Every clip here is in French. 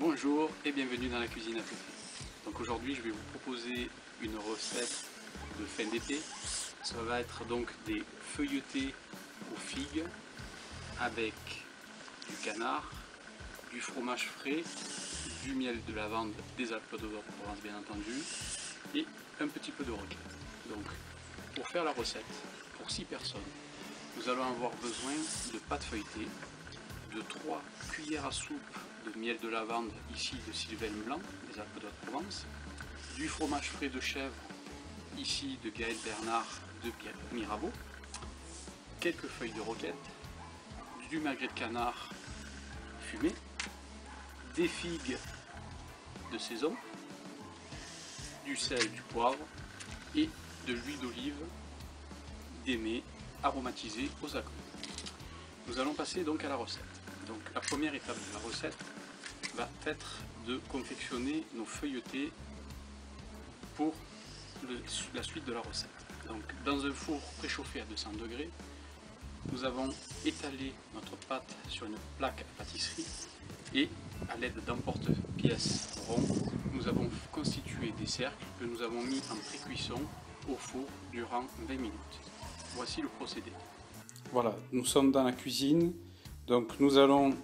Bonjour et bienvenue dans la cuisine à Pépé. Donc aujourd'hui je vais vous proposer une recette de fin d'été. Ça va être donc des feuilletés aux figues avec du canard, du fromage frais, du miel de lavande, des Alpes de Haute-Provence bien entendu, et un petit peu de roquette. Donc pour faire la recette, pour 6 personnes, nous allons avoir besoin de pâte feuilletée, de 3 cuillères à soupe de miel de lavande, ici de Sylvain Blanc, des Alpes de Haute-Provence, du fromage frais de chèvre, ici de Gaël Bernard de Pierre Mirabeau, quelques feuilles de roquette, du magret de canard fumé, des figues de saison, du sel, du poivre et de l'huile d'olive démé aromatisée aux amandes. Nous allons passer donc à la recette. Donc la première étape de la recette va être de confectionner nos feuilletés pour la suite de la recette. Donc dans un four préchauffé à 200 degrés, nous avons étalé notre pâte sur une plaque à pâtisserie et à l'aide d'emporte-pièces ronds, nous avons constitué des cercles que nous avons mis en pré-cuisson au four durant 20 minutes. Voici le procédé. Voilà, nous sommes dans la cuisine, donc nous allons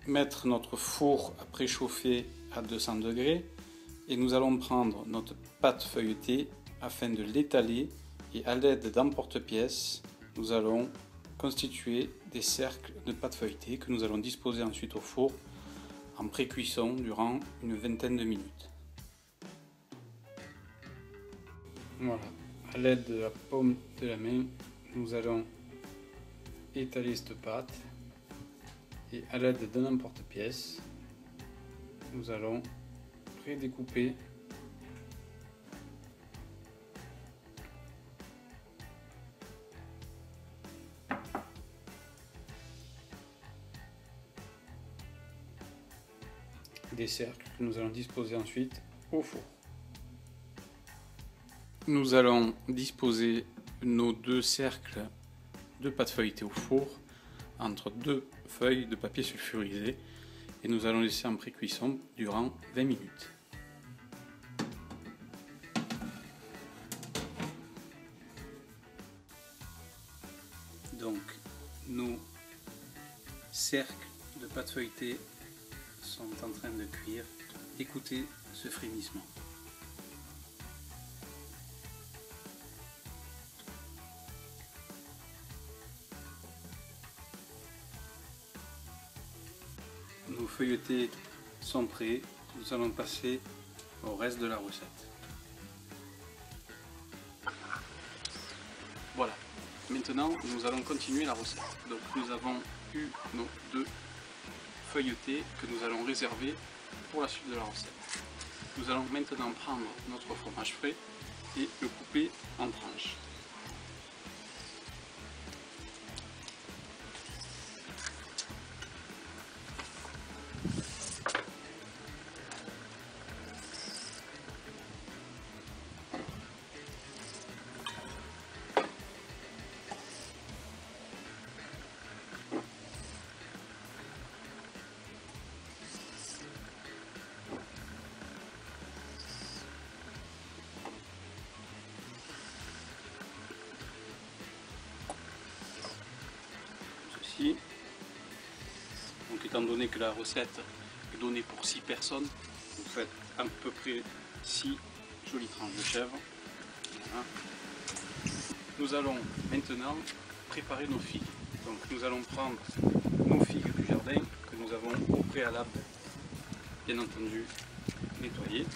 mettre notre four à préchauffer à 200 degrés et nous allons prendre notre pâte feuilletée afin de l'étaler et à l'aide d'emporte-pièces, nous allons constituer des cercles de pâte feuilletée que nous allons disposer ensuite au four en pré-cuisson durant une vingtaine de minutes. Voilà, à l'aide de la paume de la main, nous allons étaler cette pâte et à l'aide d'un emporte-pièce, nous allons prédécouper des cercles que nous allons disposer ensuite au four. Nous allons disposer nos 2 cercles de pâte feuilletée au four entre 2 feuilles de papier sulfurisé et nous allons laisser en pré-cuisson durant 20 minutes. Donc nos cercles de pâte feuilletée sont en train de cuire. Écoutez ce frémissement. Nos feuilletés sont prêts, nous allons passer au reste de la recette. Voilà, maintenant nous allons continuer la recette. Donc nous avons eu nos 2 feuilletés que nous allons réserver pour la suite de la recette. Nous allons maintenant prendre notre fromage frais et le couper en tranches. Donc étant donné que la recette est donnée pour 6 personnes, vous faites à peu près 6 jolies tranches de chèvre. Voilà. Nous allons maintenant préparer nos figues. Donc nous allons prendre nos figues du jardin que nous avons au préalable bien entendu nettoyées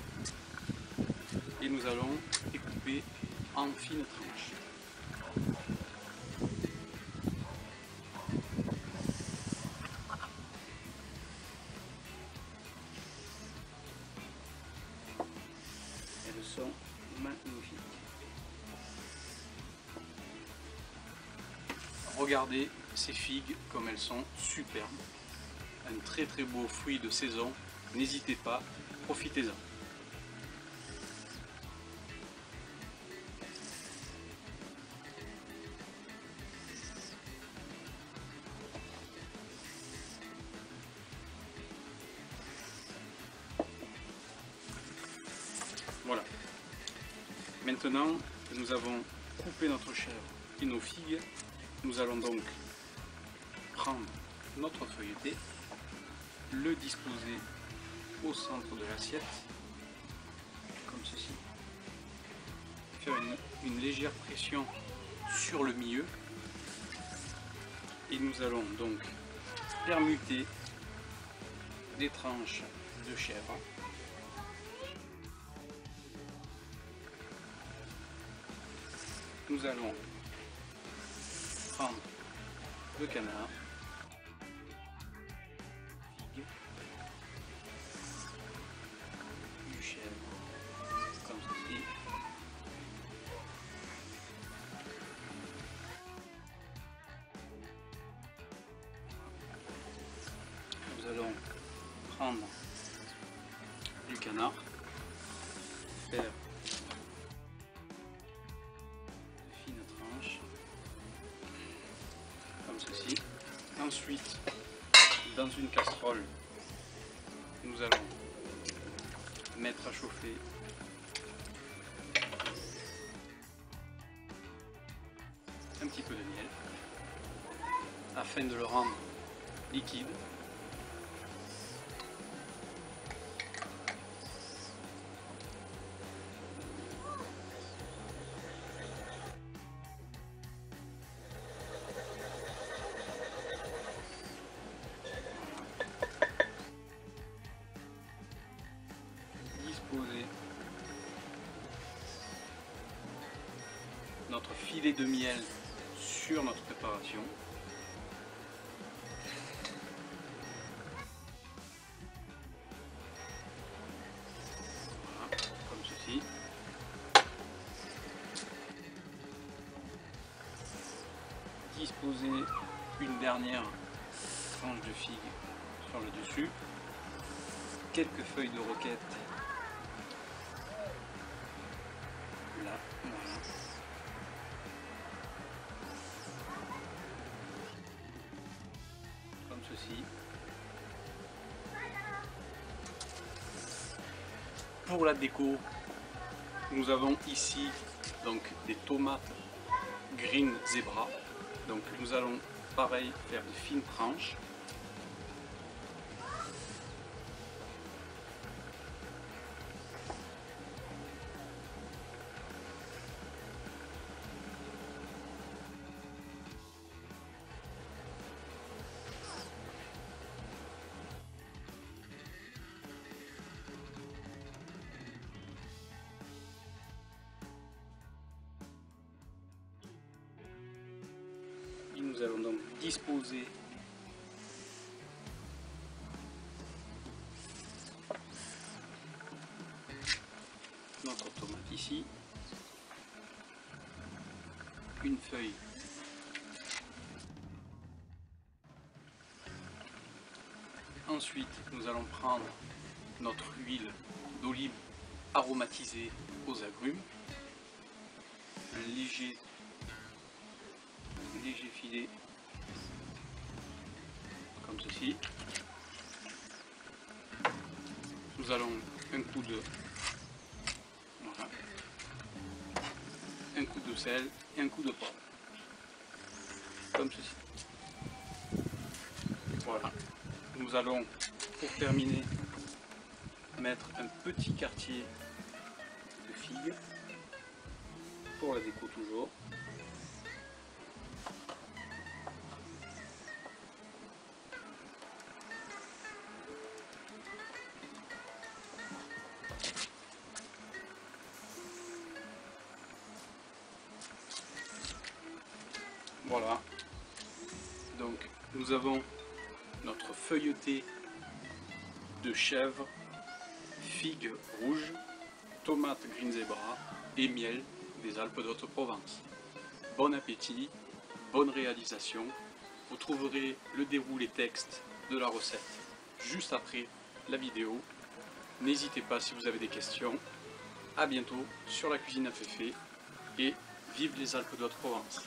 et nous allons les couper en fines tranches. Elles sont magnifiques. Regardez ces figues comme elles sont superbes. Un très très beau fruit de saison. N'hésitez pas, profitez-en. Maintenant que nous avons coupé notre chèvre et nos figues, nous allons donc prendre notre feuilleté, le disposer au centre de l'assiette, comme ceci, faire une légère pression sur le milieu, et nous allons donc permuter des tranches de chèvre. Nous allons prendre le canard, figue, du chèvre, comme ceci. Nous allons prendre du canard, faire de fines tranches, comme ceci. Ensuite, dans une casserole, nous allons mettre à chauffer un petit peu de miel afin de le rendre liquide. Disposer notre filet de miel sur notre préparation. Voilà, comme ceci. Disposer une dernière tranche de figue sur le dessus. Quelques feuilles de roquette là, voilà. Comme ceci. Pour la déco, nous avons ici donc des tomates green zebra. Donc nous allons pareil faire de fines tranches. Et nous allons donc disposer notre tomate ici, une feuille ensuite nous allons prendre notre huile d'olive aromatisée aux agrumes, un léger filet comme ceci. Nous allons un coup de sel et un coup de poivre comme ceci. Voilà. Nous allons pour terminer mettre un petit quartier de figue pour la déco toujours. Voilà, donc nous avons notre feuilleté de chèvre, figues rouges, tomates green zebra et miel des Alpes d'Haute-Provence. Bon appétit, bonne réalisation. Vous trouverez le déroulé texte de la recette juste après la vidéo. N'hésitez pas si vous avez des questions. A bientôt sur la cuisine à Féfé et vive les Alpes d'Haute-Provence.